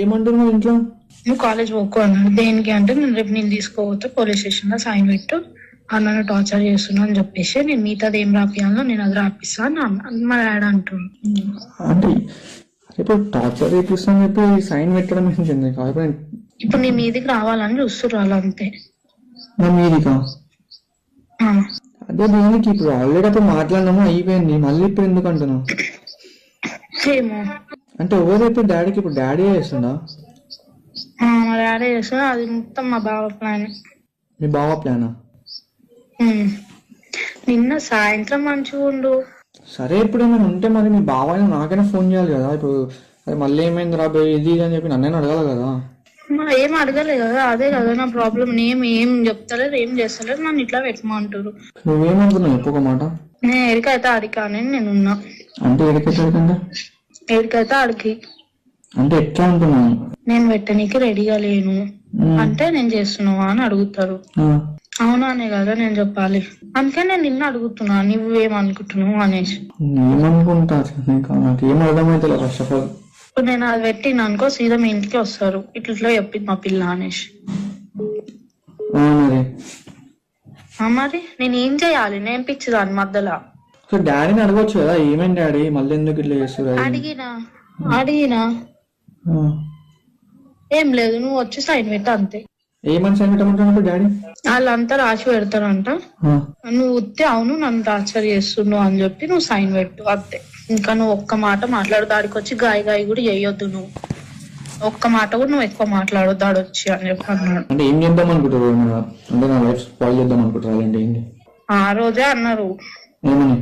ఏమంటున్నావు ఇంట్లో? నువ్వు కాలేజ్ పోకో అన్నాడు. దేనికి అంటే నేను రేపు నేను తీసుకోపోతే పోలీస్ స్టేషన్ లో సైన్ పెట్టు, అన్నను టార్చర్ చేస్తున్నా అని చెప్పేసి నేను మిగతాది ఏం రాపియాలో నేను అది రాపిస్తా అని మా డాడీ అంటున్నాడు. అంటే ఇప్పుడు టార్చర్ చేపిస్తాను చెప్పి సైన్ పెట్టడం ఏంటండి? ఇప్పుడు నీ మీదికి రావాలని చూస్తున్నారు వాళ్ళు అంతే. నా మీదికా? అదే దేనికి? ఇప్పుడు ఆల్రెడీ అప్పుడు మాట్లాడినాము, అయిపోయింది, మళ్ళీ ఇప్పుడు ఎందుకు అంటున్నావు? ఏమో అంటే ఎవరు ఇప్పుడు డాడీకి? ఇప్పుడు డాడీ చేస్తుండా? మా డాడీ చేస్తున్నా, అది మొత్తం మా బావ ప్లాన్. మీ బావ ప్లానా? నిన్న సాయంత్రం మంచిగా ఉండు. సరే ఇప్పుడు ఏమైనా ఉంటే మరి మీ బావ నాకైనా ఫోన్ చేయాలి కదా. ఇప్పుడు అది మళ్ళీ ఏమైంది రాబోయే ఇది అని చెప్పి నన్నైనా అడగాలి కదా. ఏం అడగలే కదా, అదే కదా నా ప్రాబ్లం. ఏం చెప్తలేదు, ఏం చేస్తలేదు, నన్ను ఇట్లా పెట్టమంటారు. నువ్వేమనుకున్నావు చెప్పు ఒక మాట. నేను ఎడికైతే అడికా అని నేనున్నా. అంటే ఎడికైతే ఎడికైతే అడికి అంటే ఎట్లా అంటున్నాను? నేను పెట్టనీకి రెడీగా లేను అంటే నేను చేస్తున్నావా అని అడుగుతారు. అవునా అనే కదా నేను చెప్పాలి. అందుకే నేను నిన్న అడుగుతున్నా నువ్వేమనుకుంటున్నావు అనేసి. ఏమనుకుంటా నాకు ఏం అర్థమైతే ఫస్ట్ ఆఫ్ ఆల్. ఇప్పుడు నేను అది పెట్టిన అనుకో సీదా మీ ఇంటికి వస్తారు, ఇట్లా చెప్పింది మా పిల్ల అనేసి. మరి నేను ఏం చేయాలి? నేను పిచ్చిదాన్ని మధ్యలో. డాడీని అడగొచ్చు కదా, ఏమేం డాడీ మళ్ళీ ఎందుకు ఇట్లా చేస్తారు? అడిగినా ఏం లేదు, నువ్వు వచ్చి సైన్ పెట్టా అంతే. ఏమని సైన్ పెట్టమంటారు డాడీ? వాళ్ళంతా రాసి పెడతారంట, నువ్వు ఉత్తే అవును నన్ను టార్చర్ చేస్తున్నావు అని చెప్పి నువ్వు సైన్ పెట్టు అంతే. ఇంకా నువ్వు ఒక్క మాట మాట్లాడు, దాడికి వచ్చి గాయ కూడా చేయొద్దు. నువ్వు ఒక్క మాట కూడా నువ్వు ఎక్కువ మాట్లాడు దాడి వచ్చి అని చెప్పి అన్నాడు. అంటే ఏం చేద్దాం అనుకుంటారు? అంటే నా లైఫ్ స్పాయిల్ చేద్దాం అనుకుంటారు అంటే ఏంటి? ఆ రోజే అన్నారు. ఏమని?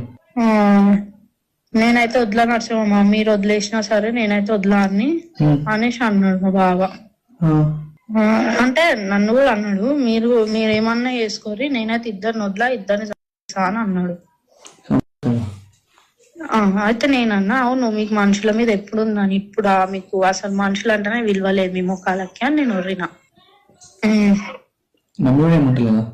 నేనైతే వదిలా నరసింహమ్మ, మీరు వదిలేసినా సరే నేనైతే వదిలా అని అనేసి అన్నాడు మా బావ. అంటే నన్ను కూడా అన్నాడు, మీరేమన్నా చేసుకోరి, నేనైతే ఇద్దరిని వదిలా, ఇద్దరిని అని అన్నాడు. అయితే నేనన్నా అవును మీకు మనుషుల మీద ఎప్పుడు ఉందని, ఇప్పుడు మీకు అసలు మనుషులు అంటేనే విలువలేదు మీ ముఖాలకి అని నేను ఒర్రినా. నమ్ముడు ఏమంటలేదా?